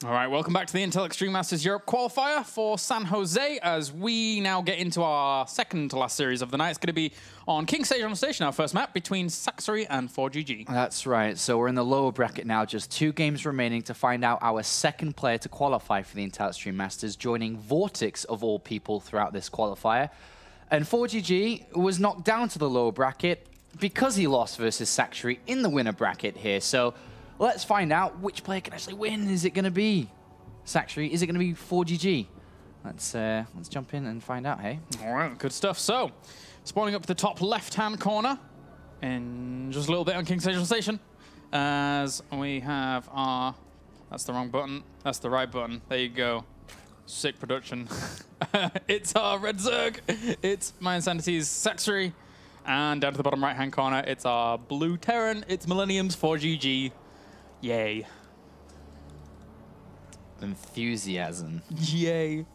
All right, welcome back to the Intel Extreme Masters Europe qualifier for San Jose as we now get into our second to last series of the night. It's going to be on King Stage on Station, our first map between Sacsri and ForGG. That's right. So we're in the lower bracket now, just 2 games remaining to find out our second player to qualify for the Intel Extreme Masters, joining Vortex of all people throughout this qualifier. And ForGG was knocked down to the lower bracket because he lost versus Sacsri in the winner bracket here. So let's find out which player can actually win. Is it going to be Sacsri? Is it going to be ForGG? Let's jump in and find out, hey? All right, good stuff. So, spawning up the top left-hand corner in just a little bit on King Stage Station, as we have our... That's the wrong button. That's the right button. There you go. Sick production. It's our Red Zerg. It's my Insanity's Sacsri. And down to the bottom right-hand corner, it's our Blue Terran. It's Millennium's ForGG. Yay. Enthusiasm. Yay.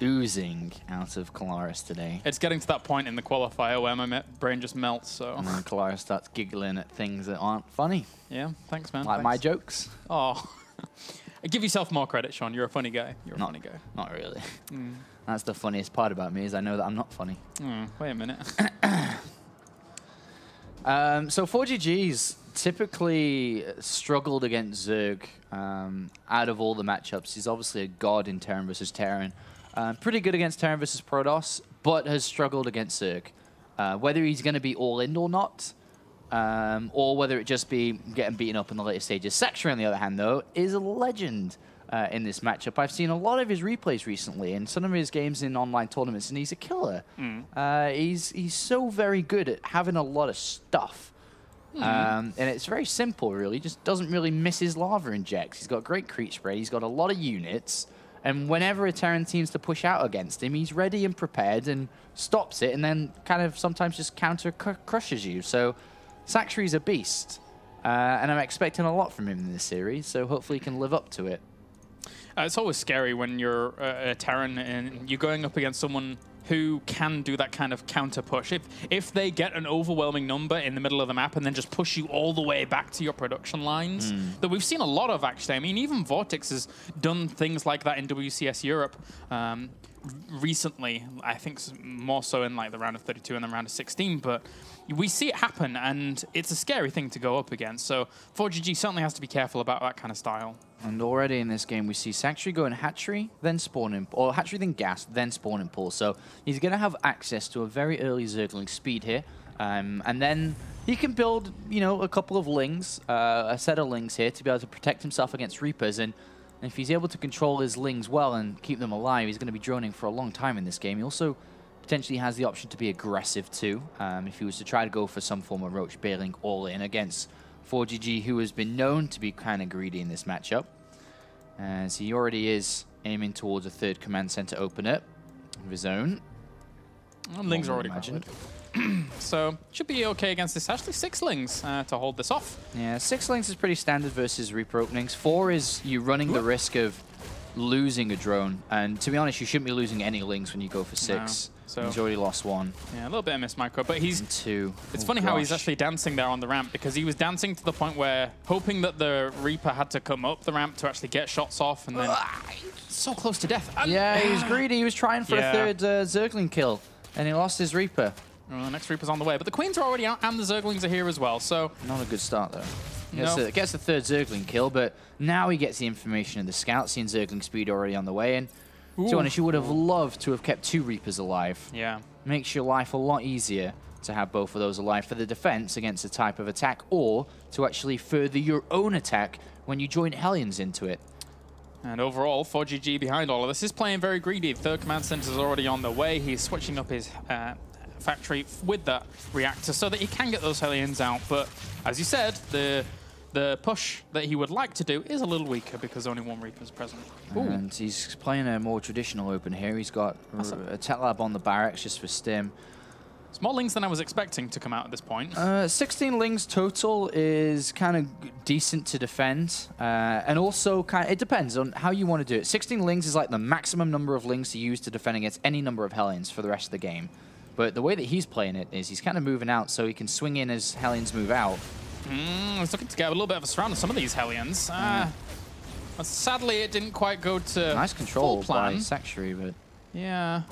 Oozing out of Kalaris today. It's getting to that point in the qualifier where my brain just melts, so... And then Kalaris starts giggling at things that aren't funny. Yeah, thanks, man. Like thanks. my jokes. Oh. Give yourself more credit, Sean. You're a funny guy. You're a funny guy. Not really. That's the funniest part about me, is I know that I'm not funny. Wait a minute. So ForGG's typically struggled against Zerg out of all the matchups. He's obviously a god in Terran versus Terran. Pretty good against Terran versus Protoss, but has struggled against Zerg. Whether he's going to be all-in or not, or whether it just be getting beaten up in the later stages. Sacsri, on the other hand, though, is a legend in this matchup. I've seen a lot of his replays recently and some of his games in online tournaments, and he's a killer. He's so very good at having a lot of stuff. And it's very simple, really. He just doesn't really miss his lava injects. He's got great creep spray. He's got a lot of units. And whenever a Terran teams to push out against him, he's ready and prepared and stops it and then kind of sometimes just counter-crushes you. So Sacsri's a beast. And I'm expecting a lot from him in this series, so hopefully he can live up to it. It's always scary when you're a Terran and you're going up against someone who can do that kind of counter push. If they get an overwhelming number in the middle of the map and then just push you all the way back to your production lines, that we've seen a lot of, actually. I mean, even Vortex has done things like that in WCS Europe recently. I think more so in like the round of 32 and the round of 16, but we see it happen, and it's a scary thing to go up against. So ForGG certainly has to be careful about that kind of style. And already in this game, we see Sacsri going hatchery, then spawn in, or hatchery, then gas, then spawn in pull. So he's going to have access to a very early Zergling speed here. And then he can build, you know, a couple of lings, a set of lings here to be able to protect himself against Reapers. And if he's able to control his lings well and keep them alive, he's going to be droning for a long time in this game. He also potentially has the option to be aggressive too, if he was to try to go for some form of roach bailing all in against ForGG, who has been known to be kind of greedy in this matchup. As he already is aiming towards a third command center opener of his own. And lings are already imagined. So should be okay against this. Actually 6 lings to hold this off. Yeah, 6 lings is pretty standard versus Reaper openings. 4 is you running the risk of losing a drone. And to be honest, you shouldn't be losing any lings when you go for 6. No. So he's already lost 1. Yeah, a little bit of miss micro, but he's... And 2. It's funny how he's actually dancing there on the ramp, because he was dancing to the point where hoping that the Reaper had to come up the ramp to actually get shots off, and then so close to death. Yeah, he was greedy. He was trying for a third Zergling kill, and he lost his Reaper. Well, the next Reaper's on the way, but the Queens are already out, and the Zerglings are here as well, so... Not a good start, though. Gets the third Zergling kill, but now he gets the information of the scout, seeing Zergling speed already on the way in. To be honest, you would have loved to have kept 2 Reapers alive. Yeah. Makes your life a lot easier to have both of those alive for the defense against a type of attack, or to actually further your own attack when you join Hellions into it. And overall, ForGG behind all of this is playing very greedy. Third command center is already on the way. He's switching up his factory with that reactor so that he can get those Hellions out. But as you said, the push that he would like to do is a little weaker because only 1 Reaper is present. And he's playing a more traditional open here. He's got a Tech Lab on the barracks just for stim. It's more lings than I was expecting to come out at this point. 16 lings total is kind of decent to defend. And also, it depends on how you want to do it. 16 lings is like the maximum number of lings to use to defend against any number of Hellions for the rest of the game. But the way that he's playing it is he's kind of moving out so he can swing in as Hellions move out. He's looking to get a little bit of a surround on some of these Hellions. Sadly, it didn't quite go to nice control full plan. by Sacsri, but yeah.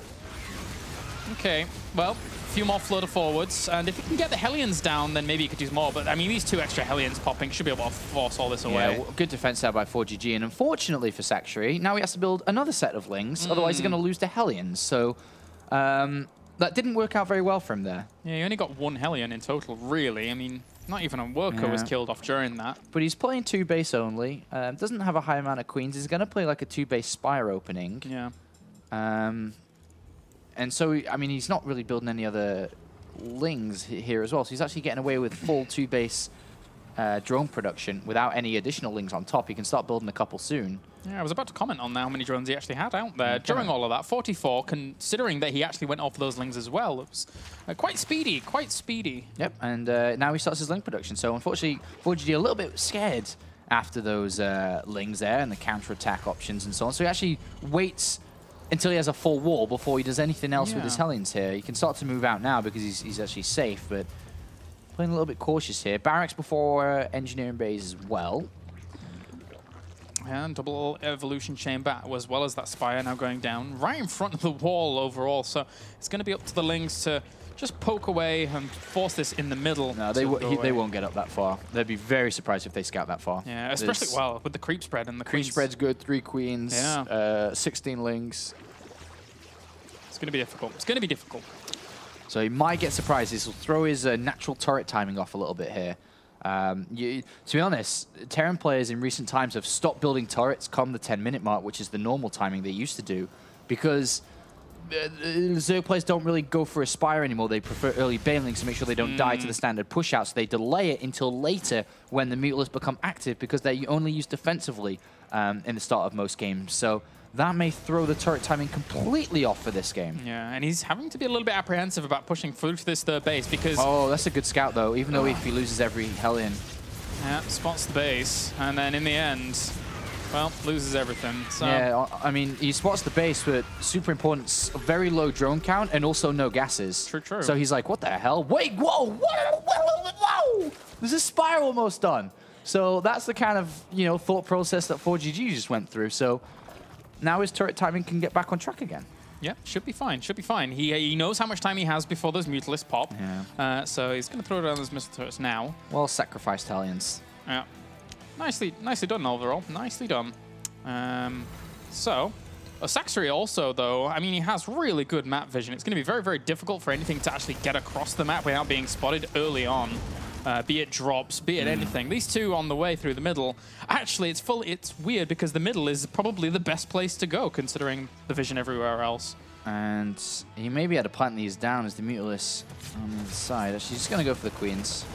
Okay, well, a few more flutter forwards, and if you can get the Hellions down, then maybe you could use more. But I mean, these 2 extra Hellions popping should be able to force all this away. Yeah, good defense there by ForGG, and unfortunately for Sacsri, now he has to build another set of Lings, otherwise he's going to lose to Hellions. So that didn't work out very well for him there. Yeah, he only got 1 Hellion in total, really. I mean, not even a worker was killed off during that. But he's playing 2 base only, doesn't have a high amount of queens. He's going to play like a 2 base Spire opening. Yeah. And so, I mean, he's not really building any other Lings here as well. So he's actually getting away with full 2 base drone production without any additional Lings on top. He can start building a couple soon. Yeah, I was about to comment on how many drones he actually had out there during all of that. 44, considering that he actually went off those Lings as well. It was quite speedy, quite speedy. Yep, and now he starts his Ling production. So unfortunately, ForGG a little bit scared after those Lings there and the counter-attack options and so on. So he actually waits until he has a full wall before he does anything else with his Hellions here. He can start to move out now because he's actually safe, but playing a little bit cautious here. Barracks before Engineering Bays as well. And double evolution chamber as well as that Spire now going down right in front of the wall overall. So it's going to be up to the Lings to just poke away and force this in the middle. No, they won't get up that far. They'd be very surprised if they scout that far. Yeah, especially, well, with the creep spread and the creep spread's good. 3 queens, 16 Lings. It's going to be difficult. It's going to be difficult. So he might get surprised. This will throw his natural turret timing off a little bit here. To be honest, Terran players in recent times have stopped building turrets come the 10-minute mark, which is the normal timing they used to do, because Zerg players don't really go for a Spire anymore. They prefer early Banelings to make sure they don't die to the standard push-out, so they delay it until later when the Mutalisks become active, because they're only used defensively in the start of most games. So that may throw the turret timing completely off for this game. Yeah, and he's having to be a little bit apprehensive about pushing through to this 3rd base because... Oh, that's a good scout, though, even though if he loses every Hellion. Yeah, spots the base, and then in the end, well, loses everything. So. Yeah, I mean, he spots the base, but super important, very low drone count, and also no gases. True, true. So he's like, what the hell? Wait, whoa, whoa! There's a Spire almost done. So that's the kind of, thought process that ForGG just went through. So now his turret timing can get back on track again. Yeah, should be fine, should be fine. He knows how much time he has before those Mutalisks pop. Yeah. So he's going to throw down those missile turrets now. Well sacrificed Hellions. Yeah. Nicely done overall. Nicely done. Sacsri also, though, I mean, he has really good map vision. It's going to be very, very difficult for anything to actually get across the map without being spotted early on. Be it drops, be it anything. These 2 on the way through the middle. Actually, it's weird because the middle is probably the best place to go, considering the vision everywhere else. And he may be able to plant these down as the Mutalisks on the other side. Actually, he's going to go for the queens.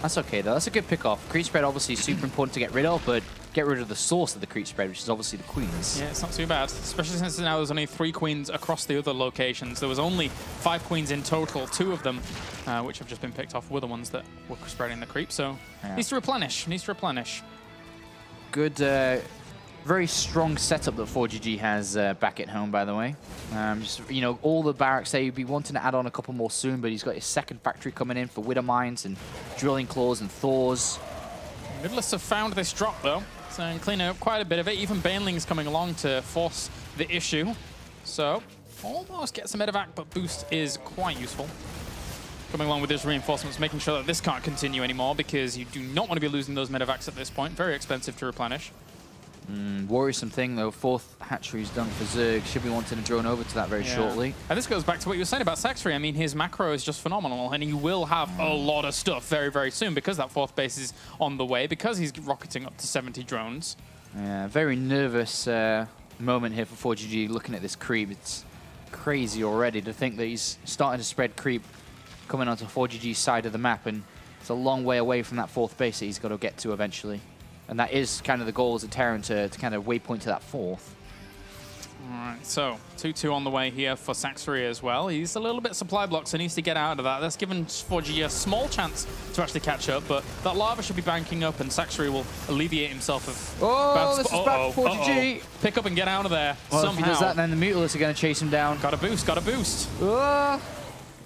That's okay, though. That's a good pick-off. Creep spread, obviously, super important to get rid of, but get rid of the source of the creep spread, which is obviously the queens. Yeah, it's not too bad, especially since now there's only 3 queens across the other locations. There was only 5 queens in total, 2 of them, which have just been picked off, were the ones that were spreading the creep. So needs to replenish, Good, very strong setup that ForGG has back at home, by the way. All the barracks there, you'd be wanting to add on a couple more soon, but he's got his 2nd factory coming in for Widow Mines and Drilling Claws and Thors. Mutalisks have found this drop, though, so cleaning up quite a bit of it. Even Banelings coming along to force the issue. So, almost gets a medevac, but boost is quite useful. Coming along with his reinforcements, making sure that this can't continue anymore, because you do not want to be losing those medevacs at this point. Very expensive to replenish. Worrisome thing, though. 4th hatchery's done for Zerg. Should be wanting to drone over to that very shortly. And this goes back to what you were saying about Sacsri. I mean, his macro is just phenomenal, and he will have a lot of stuff very, very soon because that 4th base is on the way, because he's rocketing up to 70 drones. Yeah, very nervous moment here for ForGG looking at this creep. It's crazy already to think that he's starting to spread creep coming onto ForGG's side of the map, and it's a long way away from that 4th base that he's got to get to eventually. And that is kind of the goal as a Terran to kind of waypoint to that 4th. All right, so 2-2 on the way here for Sacsri as well. He's a little bit supply blocked, so he needs to get out of that. That's given ForGG a small chance to actually catch up, but that lava should be banking up, and Sacsri will alleviate himself of... Oh, this is bad for ForGG. Pick up and get out of there well, somehow. If he does that, then the Mutalisks are going to chase him down. Got a boost, got a boost.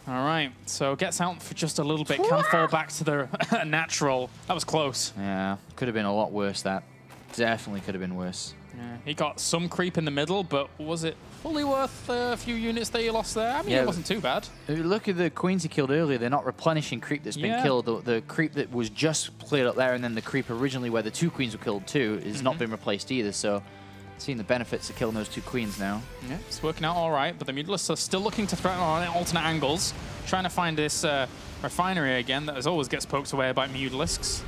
All right, so gets out for just a little bit. Can fall back to the natural. That was close. Yeah, could have been a lot worse, that. definitely could have been worse. Yeah, he got some creep in the middle, but was it fully worth a few units that he lost there? I mean, it wasn't too bad. If you look at the queens he killed earlier, they're not replenishing creep that's been killed. The creep that was just cleared up there, and then the creep originally where the 2 queens were killed too, is not been replaced either. So, seeing the benefits of killing those 2 queens now. Yeah, it's working out all right, but the Mutalisks are still looking to threaten on alternate angles, trying to find this refinery again that as always gets poked away by Mutalisks.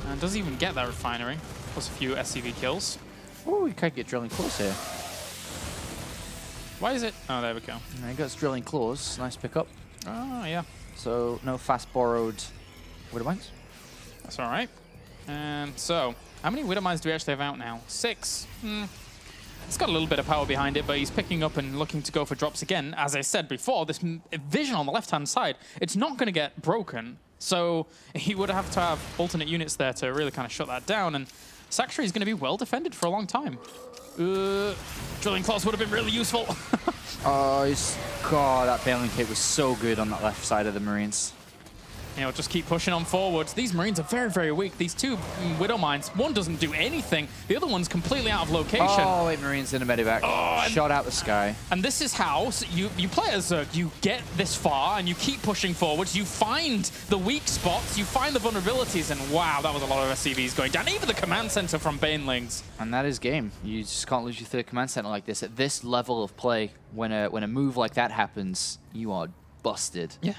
And doesn't even get that refinery, plus a few SCV kills. Oh, we can't get drilling claws here. Why is it? Oh, there we go. And he got drilling claws. Nice pickup. Oh, yeah. So, no fast borrowed Widow Mines. That's all right. And so, how many Widow Mines do we actually have out now? 6. It's got a little bit of power behind it, but he's picking up and looking to go for drops again. As I said before, this vision on the left-hand side, it's not going to get broken. So he would have to have alternate units there to really kind of shut that down. And Sacsri is going to be well defended for a long time. Drilling claws would have been really useful. Oh, God, that bailing kit was so good on that left side of the Marines. You know, just keep pushing on forwards. These Marines are very, very weak. These 2 Widow Mines, one doesn't do anything. The other one's completely out of location. Oh, 8 Marines in a medevac. Shot out the sky. And this is how you play as Zerg. You get this far and you keep pushing forwards. You find the weak spots. You find the vulnerabilities. And wow, that was a lot of SCVs going down. Even the command center from Banelings. And that is game. You just can't lose your 3rd command center like this. At this level of play, when a move like that happens, you are busted. Yeah.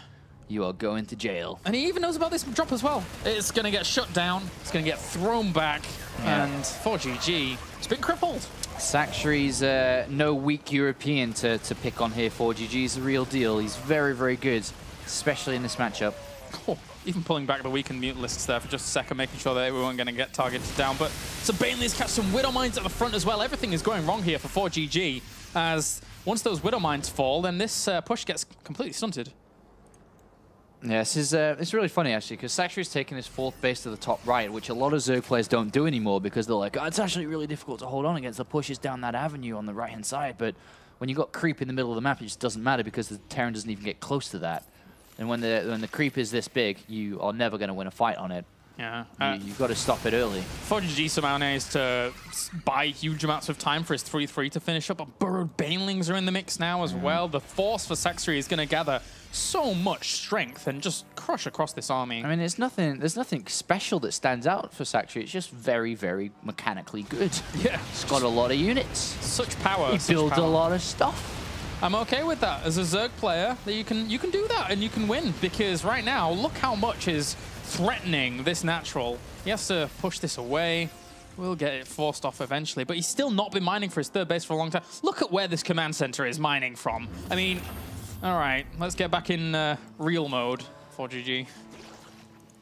You are going to jail. And he even knows about this drop as well. It's going to get shut down. It's going to get thrown back. Yeah. And ForGG, it's been crippled. Sacsri's no weak European to pick on here. ForGG's the real deal. He's very, very good, especially in this matchup. Oh, even pulling back the weakened Mutalisks there for just a second, making sure that we weren't going to get targeted down. But so Banelings catch some Widow Mines at the front as well. Everything is going wrong here for ForGG, as once those Widow Mines fall, then this push gets completely stunted. Yeah, it's really funny, actually, because Sacsri's taking his 4th base to the top right, which a lot of Zerg players don't do anymore because they're like, oh, it's actually really difficult to hold on against the pushes down that avenue on the right-hand side. But when you got creep in the middle of the map, it just doesn't matter because the Terran doesn't even get close to that. And when the creep is this big, you are never going to win a fight on it. Yeah. You've got to stop it early. ForGG somehow managed to buy huge amounts of time for his 3-3 to finish up. But Burrowed Banelings are in the mix now as well. The force for Sacsri is going to gather so much strength and just crush across this army. I mean, there's nothing special that stands out for Sacsri. It's just very, very mechanically good. Yeah. It's got a lot of units. Such power. He builds a lot of stuff. I'm okay with that. As a Zerg player, that you can do that and you can win, because right now, look how much is threatening this natural. He has to push this away. We'll get it forced off eventually, but he's still not been mining for his 3rd base for a long time. Look at where this command center is mining from. I mean, all right, let's get back in real mode for GG.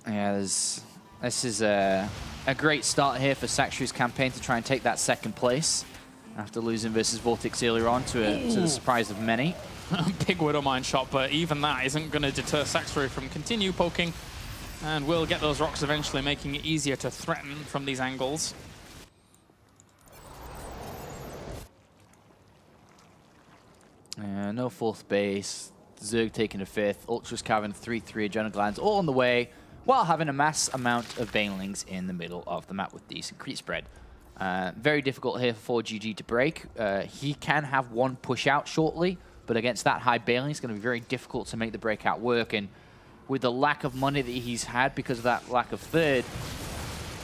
Yeah, this is a great start here for Sacsri's campaign to try and take that 2nd place after losing versus Vortex earlier on to the surprise of many. Big Widow Mine shot, but even that isn't going to deter Sacsri from continue poking. And we'll get those rocks eventually, making it easier to threaten from these angles. No 4th base. Zerg taking a 5th. Ultras Cavern 3-3 Adrenal Glands all on the way, while having a mass amount of Banelings in the middle of the map with decent creep spread. Very difficult here for ForGG to break. He can have 1 push out shortly, but against that high Bailing, it's going to be very difficult to make the breakout work. And with the lack of money that he's had because of that lack of 3rd,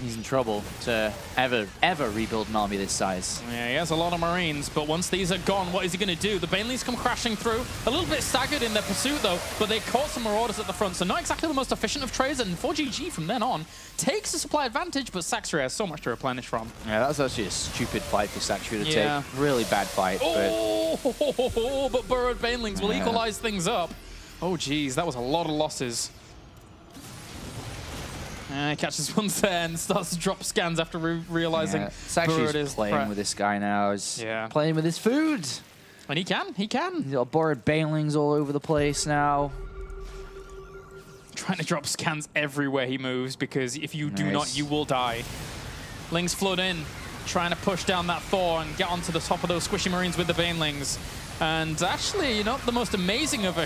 he's in trouble to ever rebuild an army this size. Yeah, he has a lot of Marines, but once these are gone, what is he going to do? The Banelings come crashing through. A little bit staggered in their pursuit, though, but they caught some Marauders at the front, so not exactly the most efficient of trades, and ForGG from then on takes a supply advantage, but Sacsri has so much to replenish from. Yeah, that was actually a stupid fight for Sacsri to take. Really bad fight. But Burrowed Banelings will equalize things up. Oh, geez, that was a lot of losses. He catches one there and starts to drop scans after realizing Sacsri's playing with this guy now. He's playing with his food. And he can. He's got Burrowed Banelings all over the place now. Trying to drop scans everywhere he moves, because if you do not, you will die. Lings flood in, trying to push down that Thor and get onto the top of those squishy Marines with the Banelings. And actually, not the most amazing of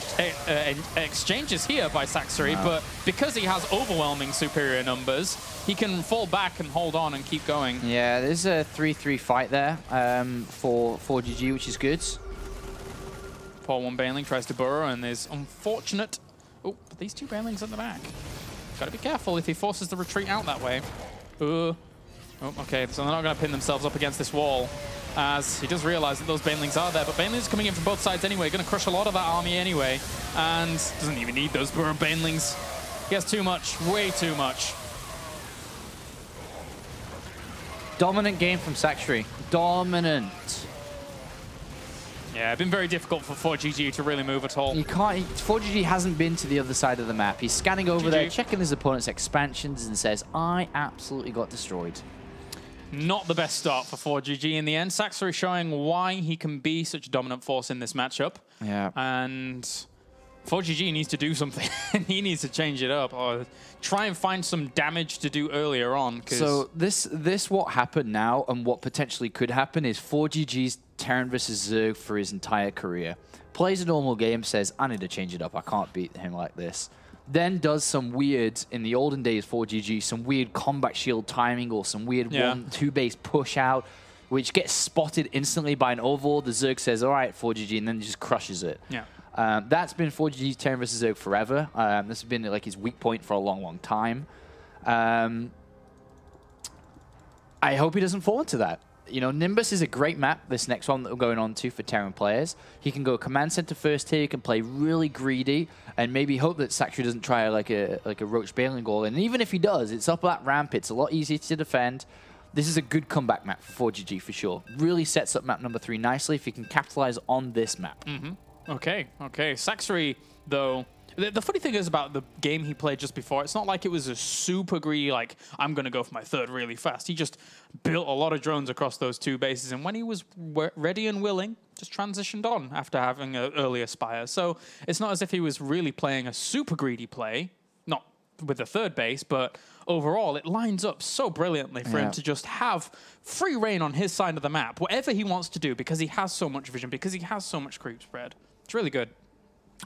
exchanges here by Sacsri, but because he has overwhelming superior numbers, he can fall back and hold on and keep going. Yeah, there's a 3-3 fight there for ForGG, which is good. Poor one Baneling tries to burrow, and there's unfortunate... Oh, but these two Banelings at the back. Gotta be careful if he forces the retreat out that way. Oh, okay, so they're not gonna pin themselves up against this wall, as he does realize that those Banelings are there, but Banelings are coming in from both sides anyway, gonna crush a lot of that army anyway, and doesn't even need those burrow Banelings. He has too much, way too much. Dominant game from Sacsri. Dominant. Yeah, it's been very difficult for ForGG to really move at all. You can't. ForGG hasn't been to the other side of the map. He's scanning over there, checking his opponent's expansions, and says, "I absolutely got destroyed." Not the best start for ForGG in the end. Sacsri showing why he can be such a dominant force in this matchup. Yeah. And ForGG needs to do something. He needs to change it up or try and find some damage to do earlier on. So this what happened now and what potentially could happen is ForGG's Terran versus Zerg for his entire career. Plays a normal game, says, I need to change it up. I can't beat him like this. Then does some weird, in the olden days, ForGG, some weird combat shield timing or some weird 1-2 base push out, which gets spotted instantly by an overlord. The Zerg says, all right, ForGG, and then just crushes it. Yeah. That's been ForGG's Terran versus Zerg forever. This has been like his weak point for a long, long time. I hope he doesn't fall into that. You know, Nimbus is a great map, this next one that we're going on to for Terran players. He can go command center first here, he can play really greedy, and maybe hope that Sacsri doesn't try like a Roach Baneling goal. And even if he does, it's up that ramp, it's a lot easier to defend. This is a good comeback map for ForGG for sure. Really sets up map number 3 nicely if he can capitalize on this map. Okay. Sacsri, though, the funny thing is about the game he played just before, it's not like it was a super greedy, like, I'm going to go for my third really fast. He just built a lot of drones across those 2 bases, and when he was ready and willing, just transitioned on after having an earlier Spire. So it's not as if he was really playing a super greedy play, not with the third base, but overall, it lines up so brilliantly for him to just have free reign on his side of the map, whatever he wants to do, because he has so much vision, because he has so much creep spread. It's really good.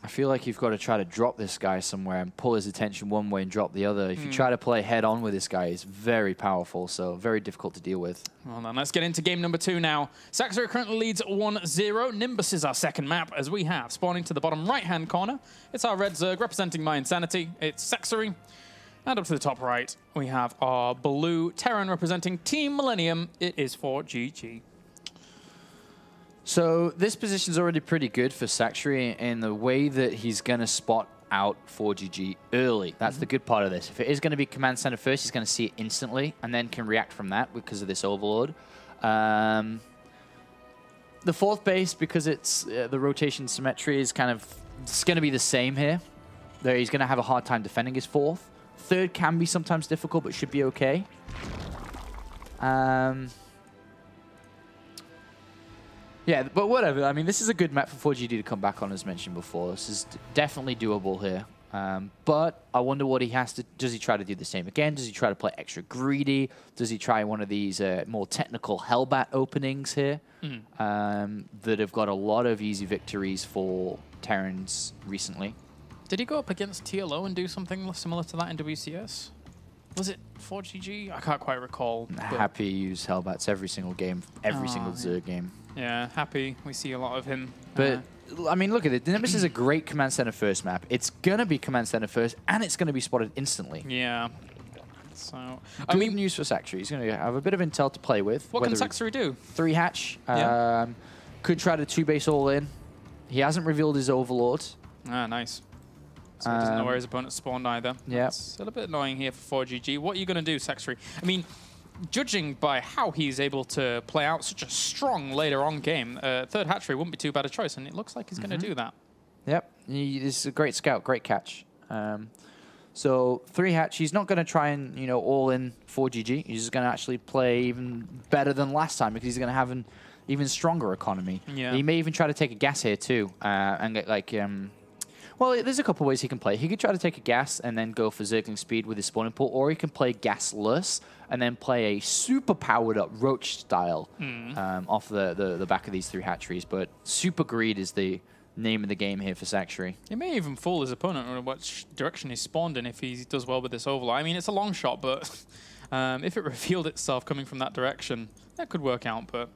I feel like you've got to try to drop this guy somewhere and pull his attention one way and drop the other. If you try to play head-on with this guy, he's very powerful, so very difficult to deal with. Well, then let's get into game number 2 now. Sacsri currently leads 1-0. Nimbus is our second map, as we have, spawning to the bottom right-hand corner. It's our red Zerg representing my insanity. It's Sacsri. And up to the top right, we have our blue Terran representing Team Millennium. It is ForGG. So this position's already pretty good for Sacsri in the way that he's going to spot out ForGG early. That's the good part of this. If it is going to be command center first, he's going to see it instantly and then can react from that because of this overload. The 4th base, because it's the rotation symmetry is kind of, it's going to be the same here. There, he's going to have a hard time defending his 4th. 3rd can be sometimes difficult, but should be okay. Yeah, but whatever. I mean, this is a good map for ForGG to come back on, as mentioned before. This is definitely doable here. But I wonder what he has to... Does he try to do the same again? Does he try to play extra greedy? Does he try one of these more technical Hellbat openings here that have got a lot of easy victories for Terrans recently? Did he go up against TLO and do something similar to that in WCS? Was it ForGG? I can't quite recall. Happy use Hellbats every single game, every single Zerg game. Yeah, Happy. We see a lot of him. But, I mean, look at it. The Nimbus is a great command center first map. It's going to be command center first, and it's going to be spotted instantly. Yeah. So, I mean, news for Sacsri. He's going to have a bit of intel to play with. What can Sacsri do? 3 hatch. Could try to 2 base all in. He hasn't revealed his overlord. Ah, nice. So he doesn't know where his opponent spawned either. Yeah. It's a little bit annoying here for ForGG. What are you going to do, Sacsri? I mean, judging by how he's able to play out such a strong later on game, 3rd hatchery wouldn't be too bad a choice, and it looks like he's going to do that. Yep. This is a great scout, great catch. So 3 hatch, he's not going to try and, you know, all in ForGG. He's just going to actually play even better than last time because he's going to have an even stronger economy. Yeah. He may even try to take a gas here too and get like... Well, there's a couple ways he can play. He could try to take a gas and then go for Zergling speed with his spawning pool, or he can play gasless and then play a super powered up Roach style off the back of these 3 hatcheries. But super greed is the name of the game here for Sacsri. He may even fool his opponent on which direction he's spawned in if he does well with this overlord. I mean, it's a long shot, but if it revealed itself coming from that direction, that could work out. But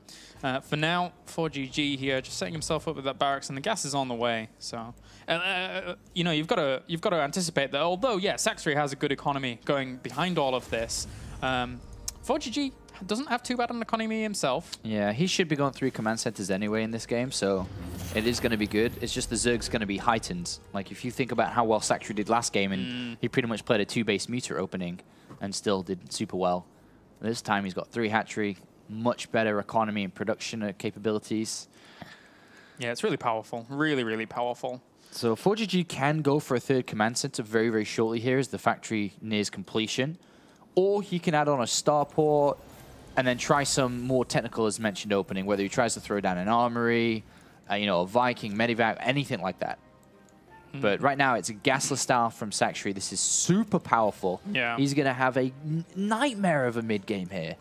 for now, ForGG here, just setting himself up with that barracks, and the gas is on the way. So, you know, you've got to anticipate that. Although, yeah, Sacsri has a good economy going behind all of this. ForGG doesn't have too bad an economy himself. Yeah, he should be going 3 command centers anyway in this game, so it is going to be good. It's just the Zerg's going to be heightened. Like, if you think about how well Sacsri did last game, and he pretty much played a 2-base muter opening and still did super well. This time he's got 3 hatchery, much better economy and production capabilities. Yeah, it's really powerful. Really, really powerful. So ForGG can go for a 3rd command center very, very shortly here as the factory nears completion. Or he can add on a starport and then try some more technical, as mentioned, opening, whether he tries to throw down an armory, you know, a Viking, Medivac, anything like that. But right now, it's a gasless style from Sacsri. This is super powerful. Yeah. He's going to have a nightmare of a mid-game here.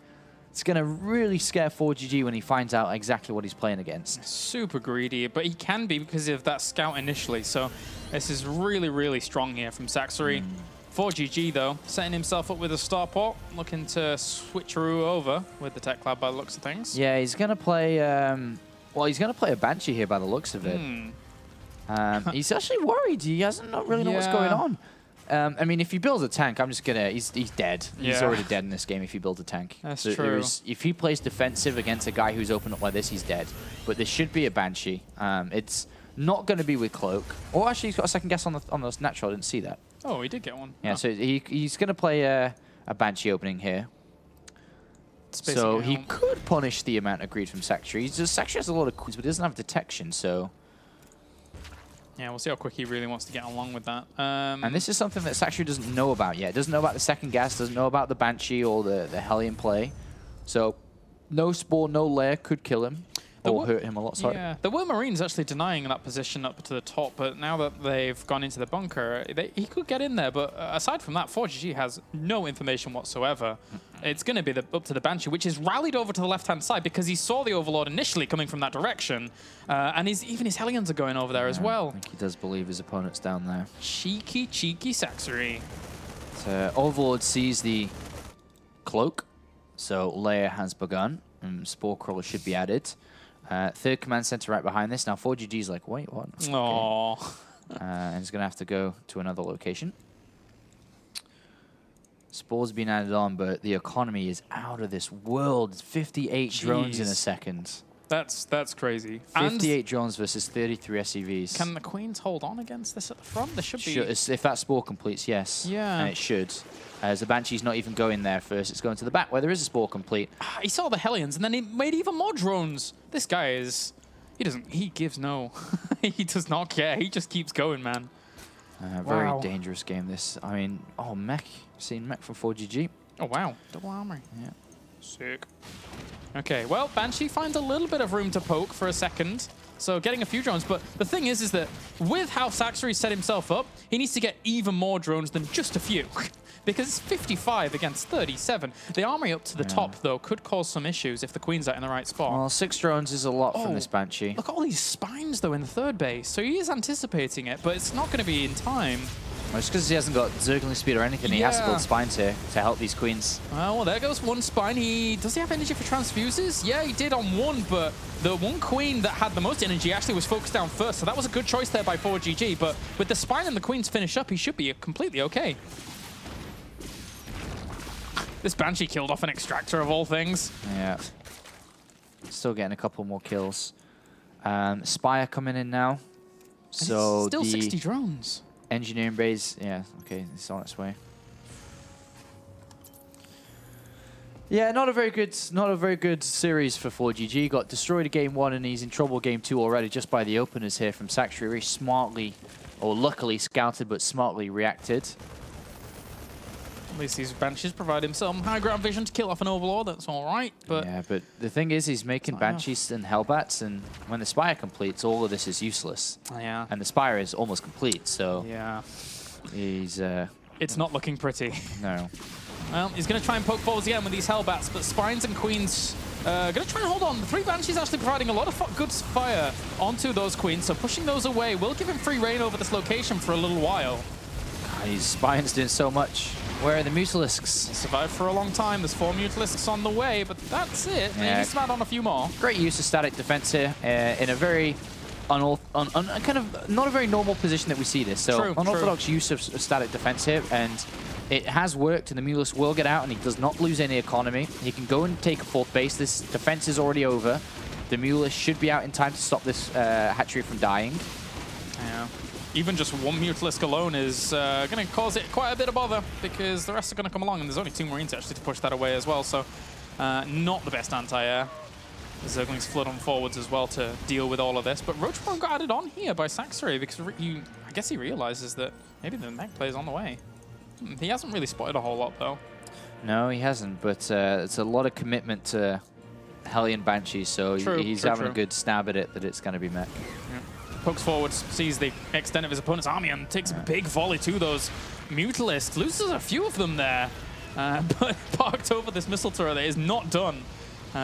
It's going to really scare ForGG when he finds out exactly what he's playing against. Super greedy, but he can be because of that scout initially. So this is really, really strong here from Sacsri. ForGG, though, setting himself up with a starport, looking to switcheroo over with the tech lab by the looks of things. Yeah, he's going to play... well, he's going to play a Banshee here by the looks of it. He's actually worried. He doesn't really know what's going on. I mean, if he builds a tank, I'm just going to... He's dead. He's already dead in this game if he builds a tank. That's true. If he plays defensive against a guy who's open up like this, he's dead. But there should be a Banshee. It's not going to be with Cloak. Or actually, he's got a second guess on the natural. I didn't see that. Oh, he did get one. Yeah, so he's going to play a Banshee opening here. So he could punish the amount of greed from Sacsri. Sacsri has a lot of queens, but he doesn't have detection, so... Yeah, we'll see how quick he really wants to get along with that. And this is something that Sacsri doesn't know about yet. Doesn't know about the second gas, doesn't know about the Banshee or the Hellion play. So no Spore, no Lair could kill him. Or hurt him a lot, sorry. Yeah, there were Marines actually denying that position up to the top, but now that they've gone into the bunker, he could get in there. But aside from that, ForGG has no information whatsoever. It's going to be up to the Banshee, which is rallied over to the left-hand side because he saw the Overlord initially coming from that direction. And even his Hellions are going over there as well. I think he does believe his opponent's down there. Cheeky, cheeky Sacsri. So Overlord sees the Cloak, so Lair has begun. Spore Crawler should be added. 3rd command center right behind this. Now ForGG's like, wait, what? Aww. Okay. And he's going to have to go to another location. Spore's been added on, but the economy is out of this world. 58 drones in a second. That's crazy. 58 drones versus 33 SCVs. Can the Queens hold on against this at the front? There should be. If that Spore completes, yes. Yeah. And it should. As the Banshee's not even going there first. It's going to the back where there is a Spore complete. He saw the Hellions and then he made even more drones. This guy is... He gives no... he does not care. He just keeps going, man. Very dangerous game, this. I mean, oh, mech. Seen mech from ForGG. Oh, wow. Double armory. Yeah. Sick. Okay, well, Banshee finds a little bit of room to poke for a second. So getting a few drones. But the thing is that with how Sacsri set himself up, he needs to get even more drones than just a few. Because it's 55 against 37. The armory up to the top, though, could cause some issues if the Queen's are in the right spot. Well, 6 drones is a lot from this Banshee. Look at all these spines, though, in the 3rd base. So he is anticipating it, but it's not going to be in time. Well, it's because he hasn't got Zergling speed or anything. He has to build spines here to help these Queens. Well, there goes one spine. Does he have energy for transfuses? Yeah, he did on one, but the one Queen that had the most energy actually was focused down first. So that was a good choice there by ForGG. But with the spine and the Queens finish up, he should be completely okay. This Banshee killed off an extractor of all things. Yeah. Still getting a couple more kills. Spire coming in now. So still 60 drones. Engineering base, yeah, okay, it's on its way. Yeah, not a very good series for ForGG. Got destroyed in game 1 and he's in trouble game 2 already just by the openers here from Sacsri. Very smartly, or luckily scouted, but smartly reacted. At least these Banshees provide him some high ground vision to kill off an Overlord. That's all right. But yeah, but the thing is, he's making Banshees and Hellbats, and when the Spire completes, all of this is useless. Yeah. And the Spire is almost complete, so yeah, he's... it's not looking pretty. No. Well, he's going to try and poke forwards again with these Hellbats, but Spines and Queens going to try and hold on. The 3 Banshees actually providing a lot of good fire onto those Queens, so pushing those away will give him free reign over this location for a little while. God, his Spines doing so much. Where are the Mutalisks? He survived for a long time. There's 4 Mutalisks on the way, but that's it. Yeah. Maybe smat on a few more. Great use of static defense here in a very kind of not a very normal position that we see this. So unorthodox use of static defense here, and it has worked, and the Mulus will get out, and he does not lose any economy. He can go and take a 4th base. This defense is already over. The Mulus should be out in time to stop this hatchery from dying. Yeah. Even just 1 Mutalisk alone is going to cause it quite a bit of bother, because the rest are going to come along, and there's only 2 Marines actually to push that away as well, so not the best anti-air. The Zerglings flood on forwards as well to deal with all of this, but Roachbone got added on here by Sacsri, because I guess he realizes that maybe the mech play is on the way. He hasn't really spotted a whole lot, though. No, he hasn't, but it's a lot of commitment to Hellion Banshees, so he's having a good stab at it that it's going to be mech. Yeah. Pokes forward, sees the extent of his opponent's army, and takes a big volley to those Mutalisks. Loses a few of them there, but parked over this missile turret that is not done.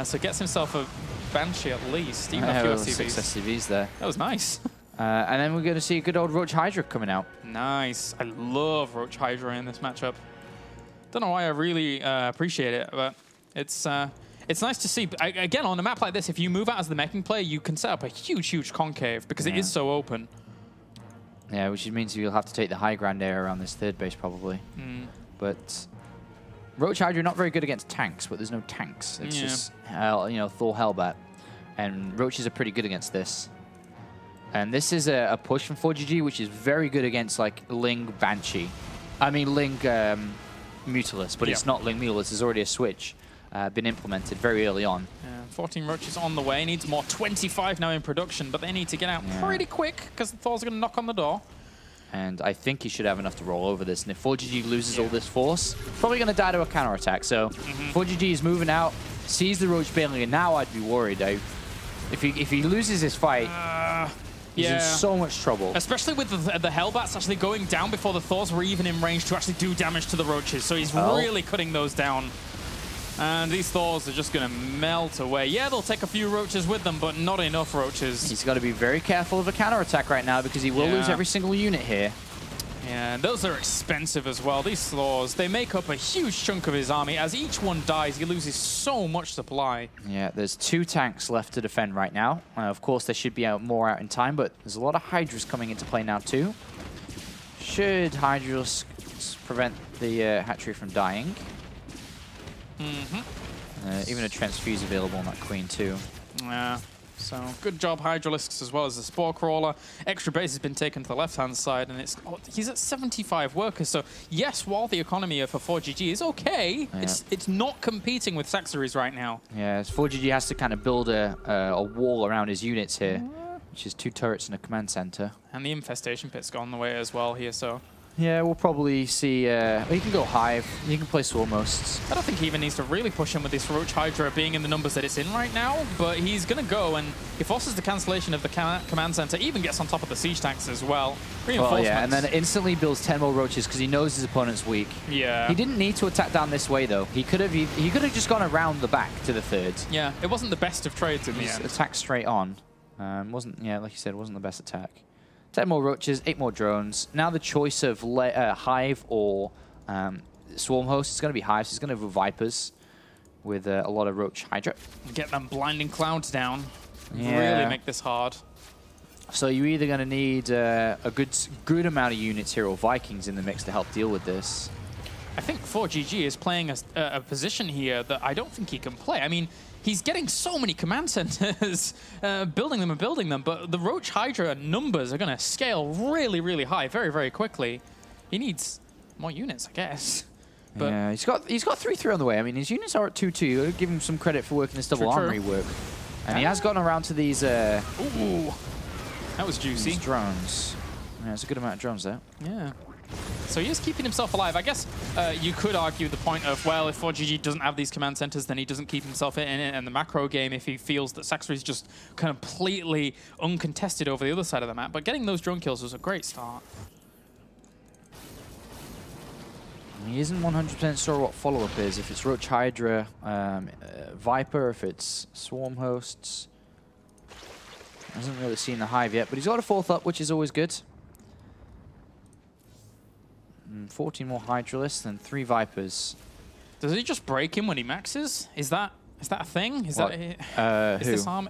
So gets himself a Banshee at least, even a few SCVs. 6 SCVs there. That was nice. And then we're going to see a good old Roach Hydra coming out. Nice. I love Roach Hydra in this matchup. Don't know why I really appreciate it, but it's nice to see. Again, on a map like this, if you move out as the meching player, you can set up a huge concave because it is so open. Yeah, which means you'll have to take the high ground area around this 3rd base probably. But Roach Hydra not very good against tanks, but there's no tanks. It's just Thor Hellbat, and Roaches are pretty good against this. And this is a push from ForGG, which is very good against like Ling Banshee. I mean Ling Mutalisk, but it's not Ling Mutalisk. There's already a switch been implemented very early on. 14 Roaches on the way. Needs more. 25 now in production, but they need to get out pretty quick because the Thors are going to knock on the door. And I think he should have enough to roll over this. And if ForGG loses all this force, probably going to die to a counterattack. So ForGG is moving out, sees the Roach bailing, and now I'd be worried. If he loses this fight, he's in so much trouble. Especially with the Hellbats actually going down before the Thors were even in range to actually do damage to the Roaches. So he's really cutting those down. And these Thors are just going to melt away. Yeah, they'll take a few Roaches with them, but not enough Roaches. He's got to be very careful of a counterattack right now because he will lose every single unit here. Yeah, and those are expensive as well. These Thors, they make up a huge chunk of his army. As each one dies, he loses so much supply. Yeah, there's 2 tanks left to defend right now. Of course, there should be more out in time, but there's a lot of Hydras coming into play now too. Should Hydras prevent the hatchery from dying? Even a transfuse available on that Queen too. Yeah, so good job Hydralisks as well as the Spore Crawler. Extra base has been taken to the left-hand side, and he's at 75 workers. So yes, while the economy for ForGG is okay, it's not competing with Sacsri's right now. Yeah, ForGG has to kind of build a wall around his units here, which is 2 turrets and a command center. And the infestation pit's gone the way as well here, so... Yeah, we'll probably see... he can go Hive. He can play Swarmhosts. I don't think he even needs to really push him with this Roach Hydra being in the numbers that it's in right now, but he's going to go, and he forces the cancellation of the command center, even gets on top of the siege tanks as well. Reinforcements. Well, yeah, and then instantly builds 10 more Roaches because he knows his opponent's weak. Yeah. He didn't need to attack down this way, though. He could have just gone around the back to the 3rd. Yeah, it wasn't the best of trades in the end. Attack straight on. Like you said, wasn't the best attack. 10 more Roaches, 8 more drones. Now the choice of Hive or Swarmhost is going to be Hive. So he's going to have Vipers with a lot of Roach Hydra. Get them blinding clouds down. Really make this hard. So you're either going to need a good amount of units here or Vikings in the mix to help deal with this. I think ForGG is playing a position here that I don't think he can play. I mean, he's getting so many command centers, building them, but the Roach Hydra numbers are going to scale really high very quickly. He needs more units, I guess. But yeah, he's got 3-3 on the way. I mean, his units are at 2-2. You got to give him some credit for working this double armory work. And he has gotten around to these... Ooh, that was juicy. These drones. Yeah, it's a good amount of drones there. Yeah. So he is keeping himself alive. I guess you could argue the point of, well, if ForGG doesn't have these command centers, then he doesn't keep himself in it. And the macro game, if he feels that Sacsri is just completely uncontested over the other side of the map. But getting those drone kills was a great start. He isn't 100% sure what follow-up is. If it's Roach Hydra, Viper, if it's Swarm Hosts. Hasn't really seen the Hive yet, but he's got a 4th up, which is always good. 14 more Hydralists and 3 Vipers. Does he just break him when he maxes? Is that a thing? Is what? Is this arm?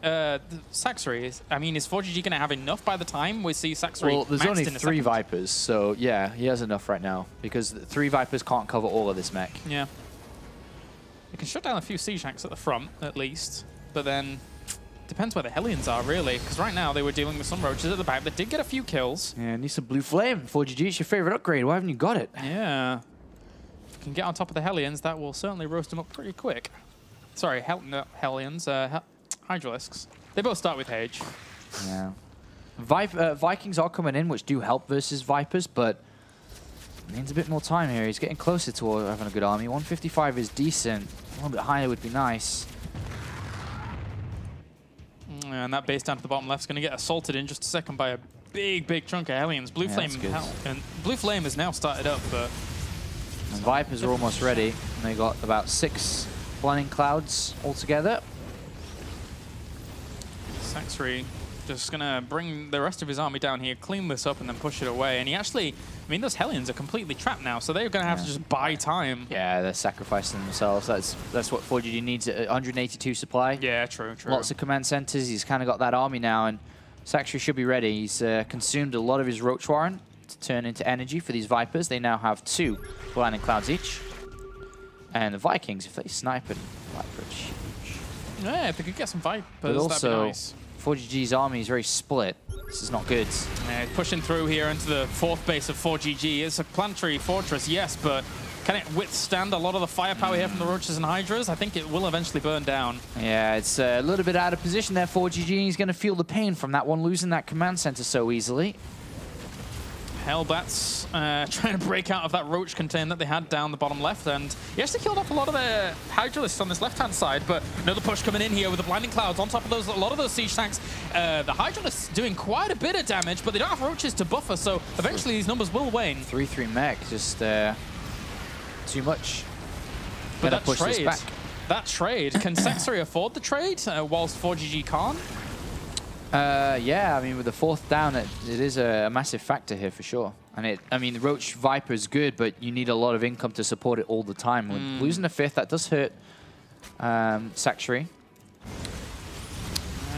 Sacsri. I mean, is ForGG going to have enough by the time we see Sacsri? Well, there's only 3 Vipers, so yeah, he has enough right now because 3 Vipers can't cover all of this mech. Yeah. They can shut down a few siege tanks at the front, at least, but then depends where the Hellions are, really, because right now they were dealing with some roaches at the back that did get a few kills. Yeah, need some blue flame. 4GG, it's your favorite upgrade. Why haven't you got it? Yeah. If you can get on top of the Hellions, that will certainly roast them up pretty quick. Sorry, no, Hellions, Hydralisks. They both start with Hage. Yeah. Vikings are coming in, which do help versus Vipers, but needs a bit more time here. He's getting closer to having a good army. 155 is decent. A little bit higher would be nice. And that base down to the bottom left is going to get assaulted in just a second by a big chunk of Hellions. Blue Flame has now started up, but... And Vipers are almost ready. And they got about 6 Blinding Clouds altogether. Sacsri just going to bring the rest of his army down here, clean this up, and then push it away. And he actually... I mean, those Hellions are completely trapped now, so they're going to have to just buy time. Yeah, they're sacrificing themselves. That's what 4GG needs, 182 supply. Yeah, true. Lots of command centers. He's kind of got that army now, and Sacsri should be ready. He's consumed a lot of his Roach Warren to turn into energy for these Vipers. They now have 2 Blinding Clouds each. And the Vikings, if they snipe it, Viper, it's huge. Yeah, if they could get some Vipers, but also, that'd be nice. 4GG's army is very split. This is not good. Yeah, pushing through here into the 4th base of 4GG. It's a planetary fortress, yes, but can it withstand a lot of the firepower here from the Roaches and Hydras? I think it will eventually burn down. Yeah, it's a little bit out of position there, 4GG. He's going to feel the pain from that one, losing that command center so easily. Hellbats trying to break out of that Roach contain that they had down the bottom left, and he actually killed off a lot of the Hydralists on this left-hand side, but another push coming in here with the Blinding Clouds on top of those, a lot of those siege tanks. The Hydralists doing quite a bit of damage, but they don't have Roaches to buffer, so eventually these numbers will wane. 3-3 mech, just too much. But that trade, can Sacsri afford the trade whilst 4GG can't? Yeah, I mean, with the 4th down, it is a massive factor here for sure. And I mean, the Roach Viper is good, but you need a lot of income to support it all the time. With losing the 5th, that does hurt Sacsri.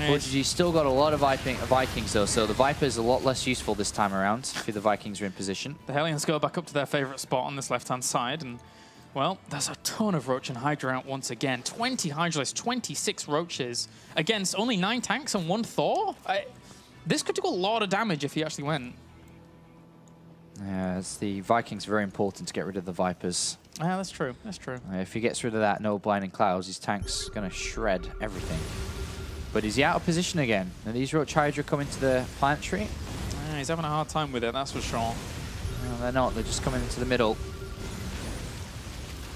4GG still got a lot of Vikings though, so the Viper is a lot less useful this time around if the Vikings are in position. The Hellions go back up to their favorite spot on this left-hand side, and well, there's a ton of Roach and Hydra out once again. 20 Hydralists, 26 Roaches against only 9 tanks and 1 Thor. This could do a lot of damage if he actually went. Yeah, it's the Vikings very important to get rid of the Vipers. Yeah, that's true. If he gets rid of that, no Blinding Clouds, his tank's going to shred everything. But is he out of position again? Are these Roach Hydra coming to the planetary? Yeah, he's having a hard time with it, that's for sure. No, they're not. They're just coming into the middle.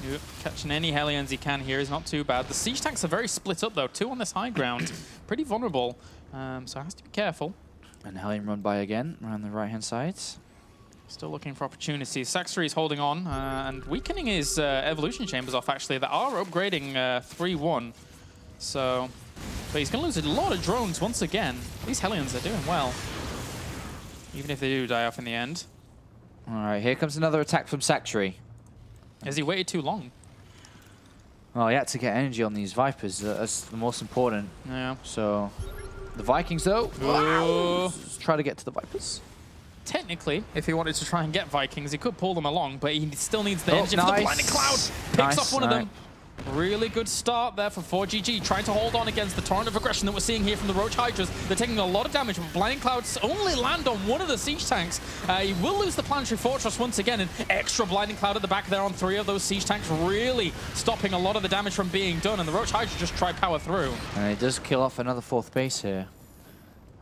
Yep, catching any Hellions he can here is not too bad. The siege tanks are very split up, though. 2 on this high ground. Pretty vulnerable, so has to be careful. And Hellion run by again, around the right-hand side. Still looking for opportunities. Sacsri is holding on and weakening his evolution chambers off, actually. They are upgrading 3-1. So, but he's going to lose a lot of drones once again. These Hellions are doing well, even if they do die off in the end. All right, here comes another attack from Sacsri. Has he waited too long? Well, he had to get energy on these Vipers. That's the most important. Yeah. So, the Vikings, though, let's try to get to the Vipers. Technically, if he wanted to try and get Vikings, he could pull them along, but he still needs the energy for the Blinding Cloud. Picks off one of them. Really good start there for 4GG, trying to hold on against the torrent of aggression that we're seeing here from the Roach Hydras. They're taking a lot of damage, but Blinding Clouds only land on one of the siege tanks. He will lose the Planetary Fortress once again, an extra Blinding Cloud at the back there on 3 of those siege tanks, really stopping a lot of the damage from being done, and the Roach Hydra just try power through. And he does kill off another 4th base here.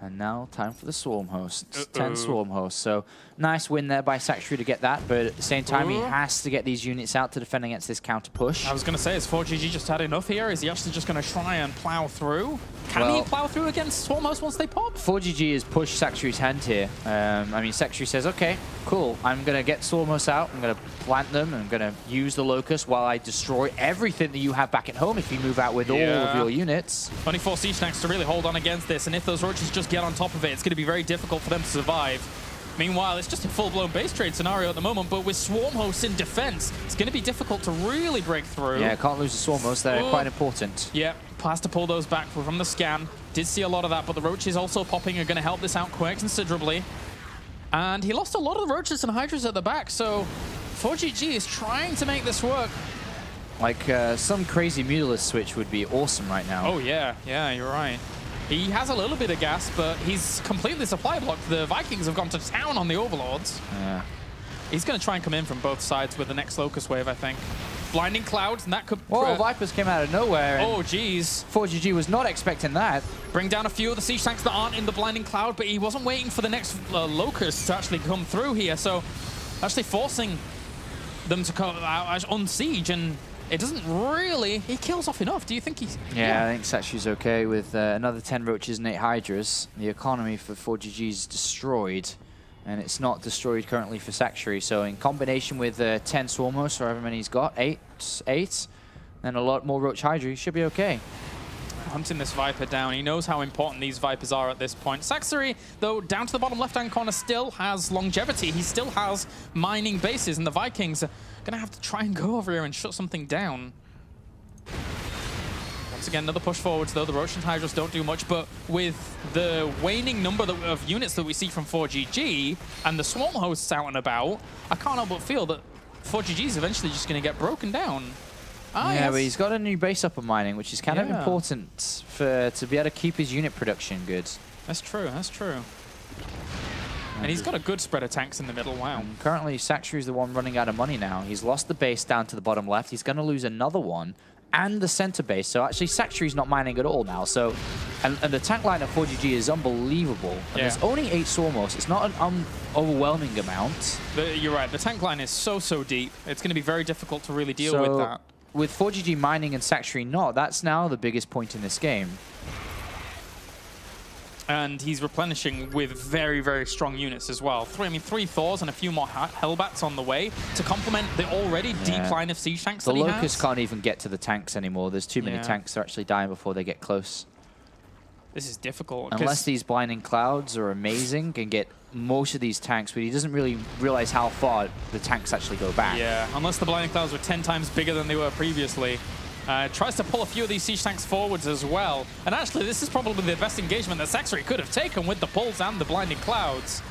And now time for the Swarm hosts. 10 Swarm hosts. So nice win there by Sacsri to get that, but at the same time he has to get these units out to defend against this counter push. I was going to say, is ForGG just had enough here? Is he actually just going to try and plow through? Can he plow through against Swarm hosts once they pop? ForGG has pushed Sacsri's hand here. I mean, Sacsri says, okay, cool. I'm going to get Swarm hosts out. I'm going to plant them. I'm going to use the Locust while I destroy everything that you have back at home if you move out with all of your units. Only 4 siege tanks to really hold on against this, and if those roaches just get on top of it, it's going to be very difficult for them to survive. Meanwhile, it's just a full-blown base trade scenario at the moment, but with Swarm hosts in defense, it's going to be difficult to really break through. Yeah, can't lose the Swarm hosts. They're quite important. Yeah, has to pull those back from the scan. Did see a lot of that, but the roaches also popping are going to help this out quite considerably. And he lost a lot of the roaches and hydras at the back, so ForGG is trying to make this work. Like, some crazy Mutalisk switch would be awesome right now. Oh, yeah. Yeah, you're right. He has a little bit of gas, but he's completely supply blocked. The Vikings have gone to town on the Overlords. Yeah. He's going to try and come in from both sides with the next Locust Wave, I think. Blinding Clouds, and that could... Whoa, Vipers came out of nowhere. Oh, jeez. ForGG was not expecting that. Bring down a few of the siege tanks that aren't in the Blinding Cloud, but he wasn't waiting for the next Locust to actually come through here, so actually forcing them to come out on siege, and it doesn't really... He kills off enough. Do you think he's... Yeah, I think Sacsri's okay with another 10 roaches and 8 hydras. The economy for ForGG is destroyed, and it's not destroyed currently for Sacsri. So in combination with 10 Swarm hosts, or however many he's got, 8, and a lot more roach hydra, he should be okay. Hunting this Viper down. He knows how important these Vipers are at this point. Sacsri, though, down to the bottom left-hand corner, still has longevity. He still has mining bases, and the Vikings are going to have to try and go over here and shut something down. Once again, another push forwards, though. The Roach and Hydras don't do much, but with the waning number of units that we see from ForGG and the Swarm hosts out and about, I can't help but feel that ForGG is eventually just going to get broken down. Yeah, but he's got a new base up on mining, which is kind of important to be able to keep his unit production good. That's true, that's true. And he's got a good spread of tanks in the middle, wow. And currently, Sacsri is the one running out of money now. He's lost the base down to the bottom left. He's going to lose another one and the center base. So actually, Sacsri's not mining at all now. So, and the tank line of ForGG is unbelievable. And there's only 8 Swarm hosts. It's not an overwhelming amount. You're right, the tank line is so deep. It's going to be very difficult to really deal with that. With ForGG mining and Sacsri not, that's now the biggest point in this game. And he's replenishing with very strong units as well. 3 Thors and a few more Hellbats on the way to complement the already deep line of siege tanks that he has. The Locusts can't even get to the tanks anymore. There's too many tanks that are actually dying before they get close. This is difficult. Unless these Blinding Clouds are amazing and get most of these tanks, but he doesn't really realize how far the tanks actually go back. Yeah, unless the Blinding Clouds were 10 times bigger than they were previously. Tries to pull a few of these siege tanks forwards as well. And actually, this is probably the best engagement that Sacsri could have taken with the pulls and the Blinding Clouds.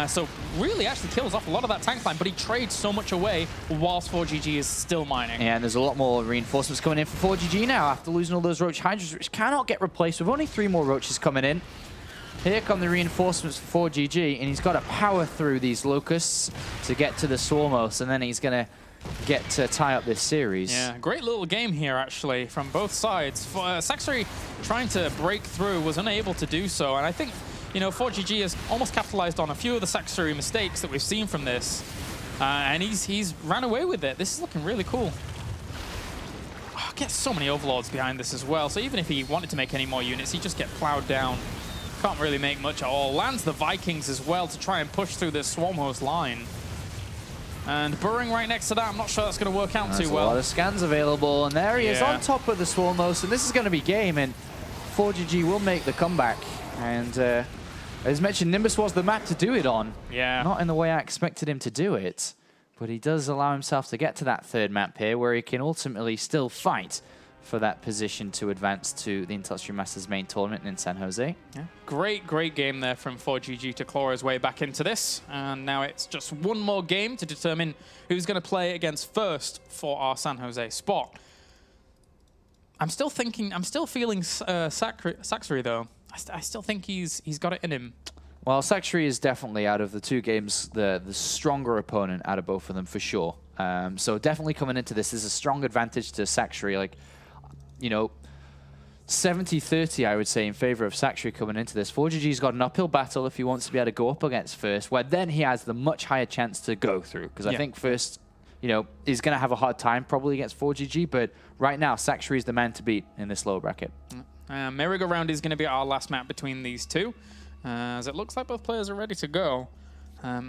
So really actually kills off a lot of that tank line, but he trades so much away whilst ForGG is still mining. Yeah, and there's a lot more reinforcements coming in for ForGG now after losing all those Roach Hydras, which cannot get replaced with only 3 more Roaches coming in. Here come the reinforcements for ForGG, and he's got to power through these Locusts to get to the Swarmos, and then he's going to get to tie up this series. Yeah, great little game here, actually, from both sides. Sacsri trying to break through was unable to do so, and I think, you know, ForGG has almost capitalized on a few of the Sacsri mistakes that we've seen from this, and he's ran away with it. This is looking really cool. Oh, gets so many Overlords behind this as well, so even if he wanted to make any more units, he'd just get plowed down. Can't really make much at all. Lands the Vikings as well to try and push through this Swarm host line. And burrowing right next to that, I'm not sure that's going to work out too well. A lot of scans available, and there he is on top of the Swarm host, and this is going to be game, and ForGG will make the comeback. And as mentioned, Nimbus was the map to do it on. Yeah. Not in the way I expected him to do it, but he does allow himself to get to that 3rd map here, where he can ultimately still fight for that position to advance to the Industry Masters main tournament in San Jose. Yeah. Great game there from ForGG to claw his way back into this. And now it's just one more game to determine who's going to play against first for our San Jose spot. I'm still feeling Sacsri though. I still think he's got it in him. Well, Sacsri is definitely, out of the 2 games, the stronger opponent out of both of them for sure. So definitely coming into this is a strong advantage to Sacsri. Like, you know, 70-30, I would say, in favor of Sacsri coming into this. ForGG's got an uphill battle if he wants to be able to go up against First, where then he has the much higher chance to go through. Because I think First, you know, is going to have a hard time probably against ForGG, but right now, Sacsri is the man to beat in this lower bracket. Merry-Go-Round is going to be our last map between these two, as it looks like both players are ready to go.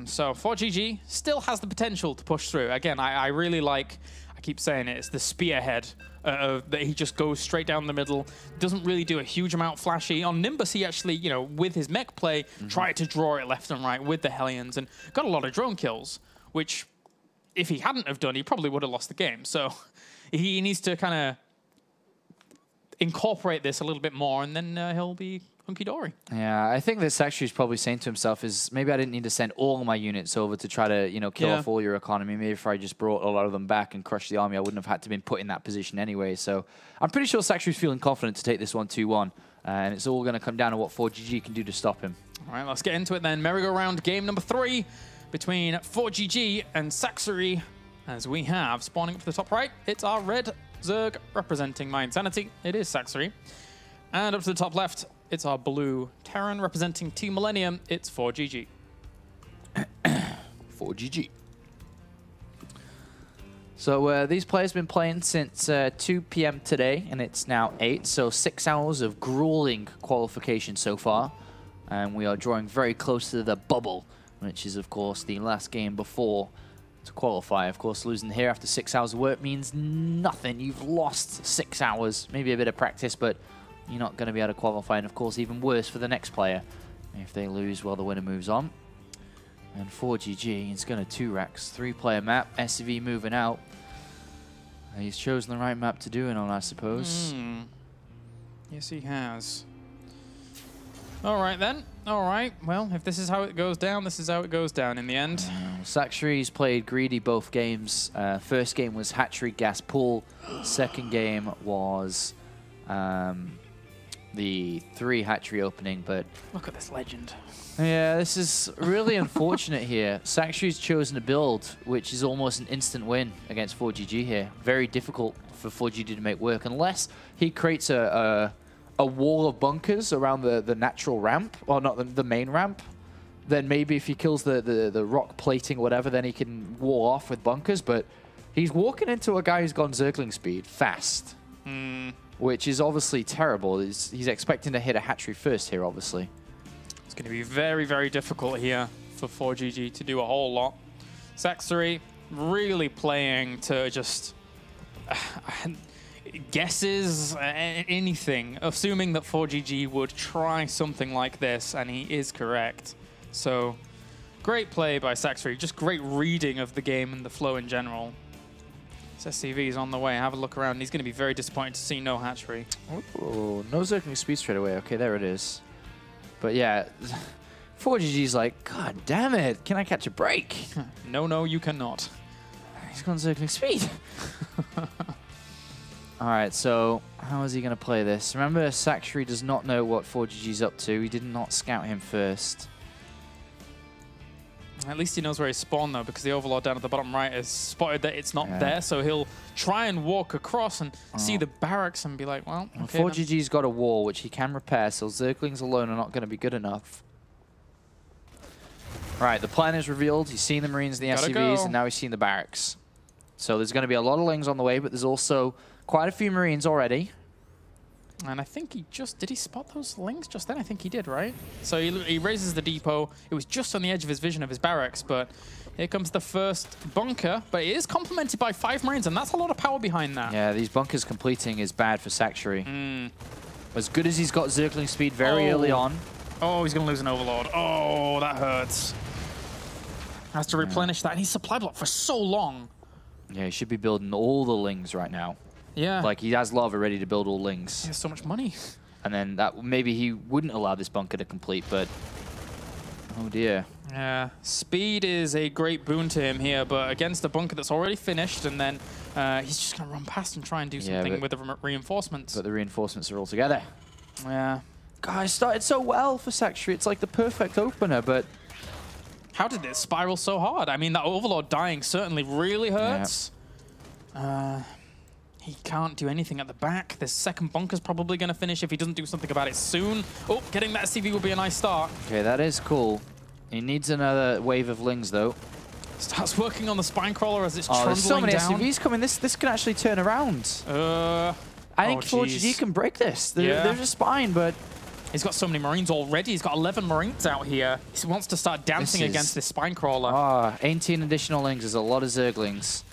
So ForGG still has the potential to push through. Again, I really like, I keep saying it, it's the spearhead that he just goes straight down the middle, doesn't really do a huge amount flashy. On Nimbus, he actually, you know, with his mech play, tried to draw it left and right with the Hellions and got a lot of drone kills, which if he hadn't have done, he probably would have lost the game. So he needs to kind of incorporate this a little bit more, and then he'll be hunky-dory. Yeah, I think that Sacsri is probably saying to himself is, maybe I didn't need to send all my units over to try to, you know, kill off all your economy. Maybe if I just brought a lot of them back and crushed the army, I wouldn't have had to been put in that position anyway. So I'm pretty sure Sacsri's feeling confident to take this one 2-1. And it's all going to come down to what ForGG can do to stop him. All right, let's get into it then. Merry-Go-Round game number 3 between ForGG and Sacsri. As we have, spawning up to the top right, it's our red Zerg representing My Insanity. It is Sacsri. And up to the top left, it's our blue Terran representing Team Millennium. It's ForGG. ForGG. So these players have been playing since 2 p.m. today, and it's now 8. So 6 hours of grueling qualification so far. And we are drawing very close to the bubble, which is, of course, the last game before to qualify. Of course, losing here after 6 hours of work means nothing. You've lost 6 hours, maybe a bit of practice, but you're not going to be able to qualify. And, of course, even worse for the next player if they lose while the winner moves on. And ForGG is going to 2-racks. 3-player map. SV moving out. He's chosen the right map to do it on, I suppose. Yes, he has. All right, then. All right. Well, if this is how it goes down, this is how it goes down in the end. Sacsri's played greedy both games. First game was hatchery gas pool. Second game was the 3 hatchery opening, but look at this legend. Yeah, this is really unfortunate here. Sacsri's chosen a build which is almost an instant win against ForGG here. Very difficult for ForGG to make work unless he creates a wall of bunkers around the natural ramp, or not the main ramp. Then maybe if he kills the rock plating or whatever, then he can wall off with bunkers. But he's walking into a guy who's gone Zergling speed fast. Which is obviously terrible. He's expecting to hit a hatchery first here, obviously. It's going to be very, very difficult here for ForGG to do a whole lot. Sacsri really playing to just guesses, anything, assuming that ForGG would try something like this, and he is correct. So, great play by Sacsri. Just great reading of the game and the flow in general. SCV is on the way. Have a look around. He's going to be very disappointed to see no hatchery. Oh, no Zergling speed straight away. Okay, there it is. But yeah, ForGG's like, God damn it, can I catch a break? No, you cannot. He's gone Zergling speed. All right, so how is he going to play this? Remember, Sacsri does not know what ForGG's up to. He did not scout him first. At least he knows where he's spawned, though, because the Overlord down at the bottom right has spotted that it's not there, so he'll try and walk across and see the barracks and be like, well, okay. ForGG's got a wall, which he can repair, so Zerglings alone are not going to be good enough. All right, the plan is revealed. He's seen the Marines and the SCVs, and now he's seen the barracks. So there's going to be a lot of Lings on the way, but there's also quite a few Marines already. And I think he just... Did he spot those Lings just then? I think he did, right? So he raises the depot. It was just on the edge of his vision of his barracks, but here comes the first bunker. But it is complemented by 5 Marines, and that's a lot of power behind that. Yeah, these bunkers completing is bad for Sacsri. As good as he's got Zergling speed very early on. Oh, he's going to lose an Overlord. Oh, that hurts. Has to replenish that. And he's supply blocked for so long. Yeah, he should be building all the Lings right now. Yeah. Like, he has lava ready to build all Lings. He has so much money. And then that maybe he wouldn't allow this bunker to complete, but... Oh, dear. Yeah. Speed is a great boon to him here, but against a bunker that's already finished, and then he's just going to run past and try and do something with the reinforcements. But the reinforcements are all together. Yeah. God, it started so well for Sacsri. It's like the perfect opener, but... How did it spiral so hard? I mean, that Overlord dying certainly really hurts. He can't do anything at the back. This second bunker's probably going to finish if he doesn't do something about it soon. Oh, getting that SCV will be a nice start. Okay, that is cool. He needs another wave of Lings, though. Starts working on the spine crawler as it's trundling there's so many down. SCVs coming. This can actually turn around. I think ForGG can break this. There's a spine, but... He's got so many Marines already. He's got 11 Marines out here. He wants to start dancing against this spine crawler. 18 additional Lings is a lot of Zerglings.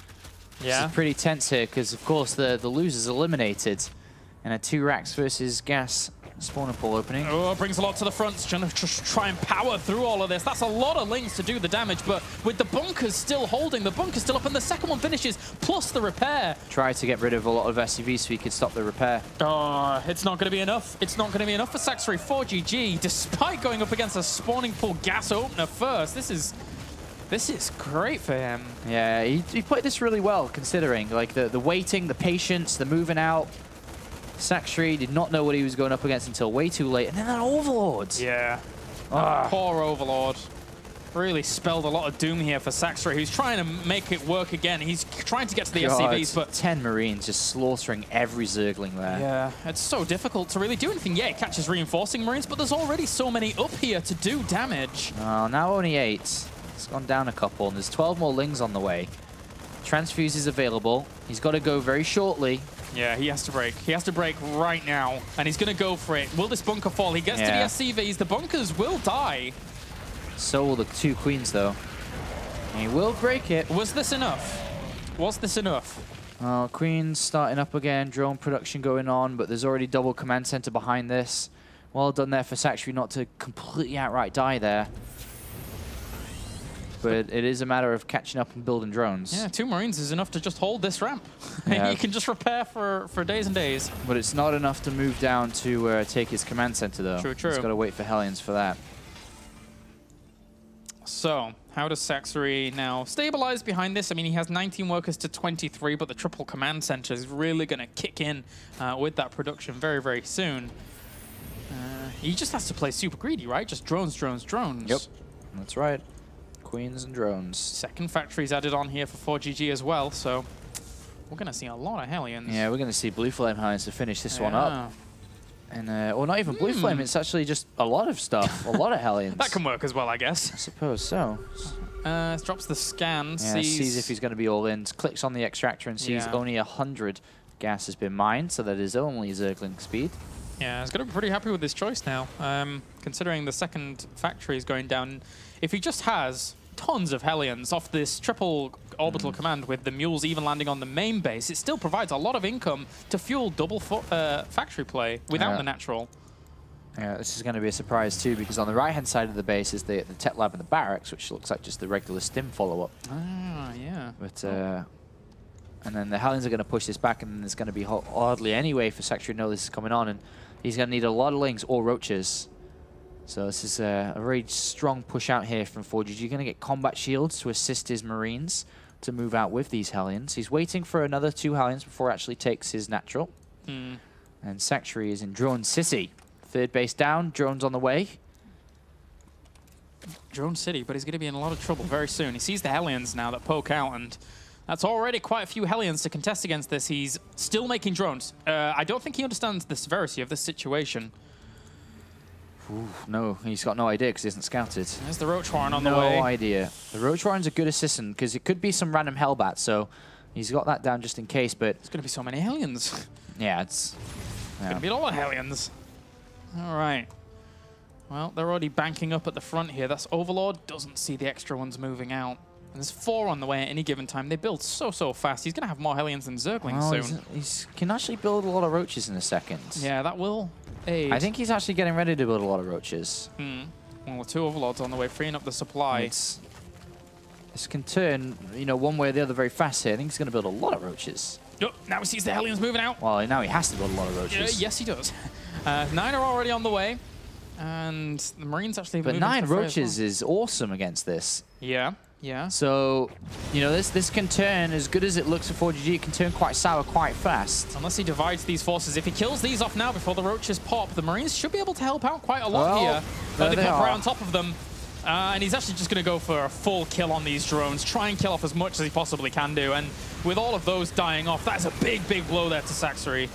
Yeah. This is pretty tense here because, of course, the loser's eliminated. And a 2 racks versus gas spawner pool opening. Oh, brings a lot to the front. He's trying to just try and power through all of this. That's a lot of Lings to do the damage, but with the bunkers still holding, the bunker's still up, and the second one finishes, plus the repair. Try to get rid of a lot of SCVs so he could stop the repair. Oh, it's not going to be enough. It's not going to be enough for Sacsri. ForGG, despite going up against a spawning pool gas opener first. This is great for him. Yeah, he played this really well, considering like the waiting, the patience, the moving out. Sacsri did not know what he was going up against until way too late. And then that Overlord. Yeah. Poor Overlord. Really spelled a lot of doom here for Sacsri, who's trying to make it work again. He's trying to get to the SCVs, but... 10 Marines just slaughtering every Zergling there. Yeah, it's so difficult to really do anything. Yeah, it catches reinforcing Marines, but there's already so many up here to do damage. Oh, now only 8. It's gone down a couple, and there's 12 more Lings on the way. Transfuse is available. He's got to go very shortly. Yeah, he has to break. He has to break right now, and he's going to go for it. Will this bunker fall? He gets to the SCVs. The bunkers will die. So will the 2 queens, though. He will break it. Was this enough? Was this enough? Queens starting up again. Drone production going on, but there's already double command center behind this. Well done there for Sacsri not to completely outright die there. But it is a matter of catching up and building drones. Yeah, 2 Marines is enough to just hold this ramp. Yeah. He can just repair for days and days. But it's not enough to move down to take his command center, though. True, true. He's got to wait for Hellions for that. So, how does Sacsri now stabilize behind this? I mean, he has 19 workers to 23, but the triple command center is really going to kick in with that production very, very soon. He just has to play super greedy, right? Just drones, drones, drones. Yep, that's right. Queens and drones. Second factory's added on here for ForGG as well, so we're going to see a lot of Hellions. Yeah, we're going to see Blue Flame Hellions to finish this one up. And, well, not even Blue Flame, it's actually just a lot of stuff, a lot of Hellions. That can work as well, I guess. I suppose so. Drops the scan, sees if he's going to be all in, clicks on the extractor and sees only 100 gas has been mined, so that is only Zergling speed. Yeah, he's going to be pretty happy with this choice now, considering the second factory is going down. If he just has tons of Hellions off this triple orbital command with the mules even landing on the main base, it still provides a lot of income to fuel double factory play without the natural. Yeah, this is going to be a surprise too, because on the right-hand side of the base is the tech lab and the barracks, which looks like just the regular stim follow-up. Ah, yeah. But and then the Hellions are going to push this back, and then there's going to be hardly any way for Sacsri to know this is coming on, and he's going to need a lot of Lings or Roaches. So this is a very strong push out here from ForGG. You're going to get combat shields to assist his Marines to move out with these Hellions. He's waiting for another 2 Hellions before he actually takes his natural. And Sacsri is in Drone City. Third base down, drones on the way. Drone City, but he's going to be in a lot of trouble very soon. He sees the Hellions now that poke out, and that's already quite a few Hellions to contest against this. He's still making drones. I don't think he understands the severity of this situation. Ooh, no, he's got no idea because he hasn't scouted. There's the Roach Warren on the way. No idea. The Roach Warren's a good assistant because it could be some random Hellbat, so he's got that down just in case, but... There's going to be so many Hellions. Yeah, it's... Going to be a lot of Hellions. All right. Well, they're already banking up at the front here. That's Overlord. Doesn't see the extra ones moving out. And there's 4 on the way at any given time. They build so fast. He's going to have more Hellions than Zerglings soon. He can actually build a lot of Roaches in a second. Yeah, that will aid. I think he's actually getting ready to build a lot of Roaches. Well, 2 Overlords on the way, freeing up the supply. This can turn, you know, one way or the other very fast here. I think he's going to build a lot of Roaches. Oh, now he sees the Hellions moving out. Well, now he has to build a lot of Roaches. Yes, he does. 9 are already on the way. And the Marines actually But 9 Roaches is awesome against this. Yeah. Yeah. So, you know, this can turn, as good as it looks for ForGG, it can turn quite sour quite fast. Unless he divides these forces. If he kills these off now before the Roaches pop, the Marines should be able to help out quite a lot here. They pop right on top of them. And he's actually just going to go for a full kill on these drones, try and kill off as much as he possibly can do. And with all of those dying off, that is a big, big blow there to Sacsri.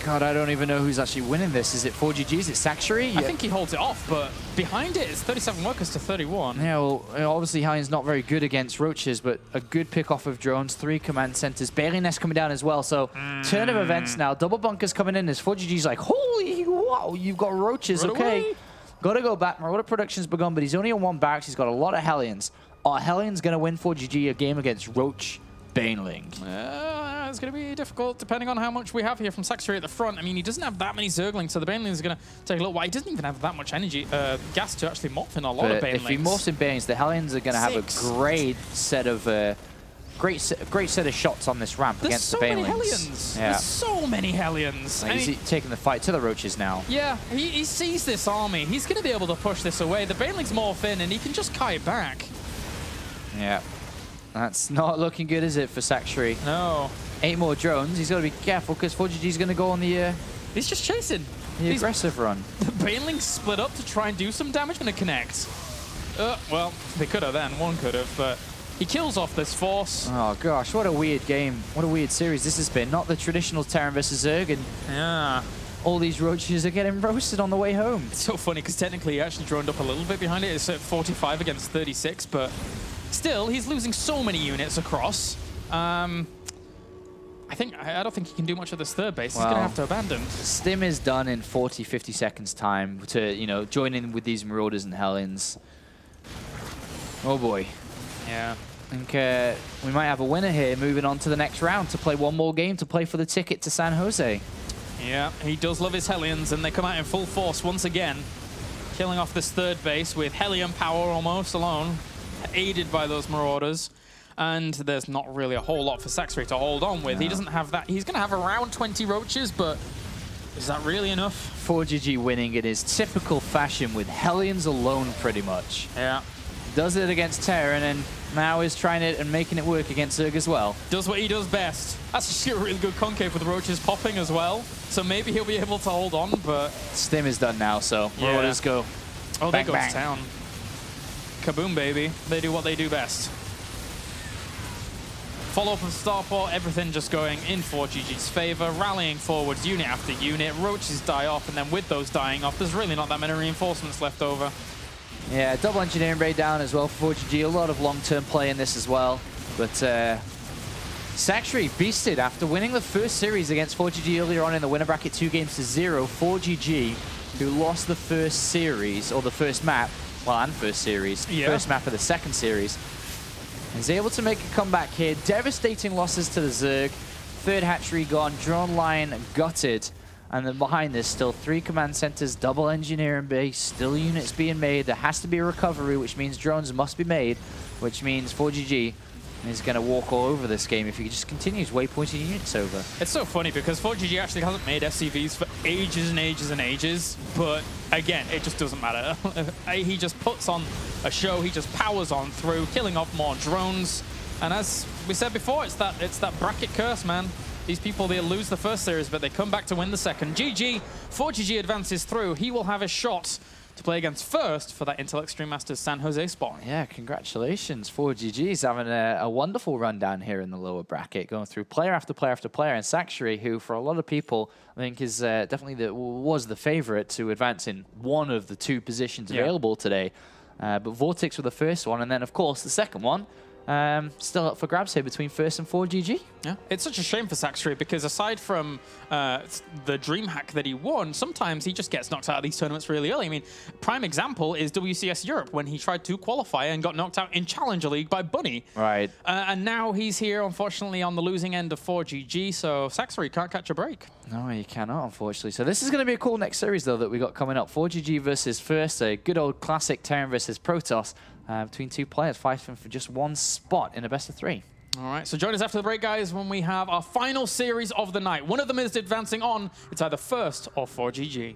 God, I don't even know who's actually winning this. Is it ForGG? Is it Sacsri? I think he holds it off, but behind it, it's 37 workers to 31. Yeah, well, obviously Hellion's not very good against roaches, but a good pick off of drones, 3 command centers. Bailey Nest coming down as well, so turn of events now. Double bunkers coming in as ForGG's like, holy, wow, you've got roaches, Run okay. away. Gotta go back. Marauder production's begun, but he's only on 1 barracks. He's got a lot of Hellions. Are Hellions gonna win ForGG a game against Roach Baneling? It's going to be difficult depending on how much we have here from Sacsri at the front. I mean, he doesn't have that many Zerglings, so the Baneling is going to take a little while. He doesn't even have that much energy, gas to actually morph in a lot of Banelings. If he morphs in Banelings, the Hellions are going to have a great set of great set of shots on this ramp against the Banelings. There's so many Hellions. Yeah. There's so many Hellions. Like, he's taking the fight to the Roaches now. Yeah, he sees this army. He's going to be able to push this away. The Banelings morph in, and he can just kite back. Yeah. That's not looking good, is it, for Sacsri? No. 8 more drones. He's got to be careful because ForGG's going to go on the... He's just chasing. The aggressive run. The Banelings split up to try and do some damage and to connect. Well, they could have then. One could have, but he kills off this force. Oh, gosh. What a weird game. What a weird series this has been. Not the traditional Terran versus Zerg. And yeah. All these roaches are getting roasted on the way home. It's so funny because technically he actually droned up a little bit behind it. It's at 45 against 36, but still, he's losing so many units across. I don't think he can do much of this third base. He's going to have to abandon. Stim is done in 40, 50 seconds time to, you know, join in with these Marauders and Hellions. Oh boy. Yeah. I think we might have a winner here moving on to the next round to play one more game to play for the ticket to San Jose. Yeah, he does love his Hellions, and they come out in full force once again, killing off this third base with Hellion power almost alone, aided by those Marauders. And there's not really a whole lot for Sacsri to hold on with. No. He doesn't have that. He's going to have around 20 roaches, but is that really enough? ForGG winning in his typical fashion with Hellions alone, pretty much. Yeah. Does it against Terran, and now is trying it and making it work against Zerg as well. Does what he does best. That's actually a really good concave with the roaches popping as well. So maybe he'll be able to hold on, but... Stim is done now, so Marauders go. Oh, bang, they go bang. to town. Kaboom, baby. They do what they do best. Follow-up of Starport, everything just going in ForGG's favor, rallying forwards unit after unit. Roaches die off, and then with those dying off, there's really not that many reinforcements left over. Yeah, double engineering raid down as well for ForGG. A lot of long-term play in this as well. But Sacsri beasted after winning the first series against ForGG earlier on in the winner bracket, 2-0. ForGG, who lost the first series, or the first map, well, and first series, first map of the second series, is able to make a comeback here. Devastating losses to the Zerg. Third hatchery gone, drone line gutted. And then behind this, still 3 command centers, double engineering base, still units being made. There has to be a recovery, which means drones must be made, which means ForGG is going to walk all over this game if he just continues waypointing units over. It's so funny because ForGG actually hasn't made SCVs for ages and ages and ages, but again, it just doesn't matter. He just puts on a show, he just powers on through, killing off more drones. And as we said before, it's that bracket curse, man. These people, they lose the first series, but they come back to win the second. GG, ForGG advances through. He will have a shot to play against first for that Intel Extreme Masters San Jose spot. Yeah, congratulations. ForGG is having a wonderful run down here in the lower bracket, going through player after player after player. And Sacsri, who for a lot of people, I think is definitely was the favorite to advance in one of the 2 positions available today. But Vortex were the first one, and then, of course, the second one. Still up for grabs here between first and ForGG. Yeah, it's such a shame for Sacsri because aside from the DreamHack that he won, sometimes he just gets knocked out of these tournaments really early. I mean, prime example is WCS Europe when he tried to qualify and got knocked out in Challenger League by Bunny. Right. And now he's here, unfortunately, on the losing end of ForGG, so Sacsri can't catch a break. No, you cannot, unfortunately. So this is going to be a cool next series, though, that we got coming up. ForGG versus First, a good old classic Terran versus Protoss. Between 2 players fighting for just 1 spot in a best of 3. All right, so join us after the break, guys, when we have our final series of the night. One of them is advancing on. It's either First or ForGG.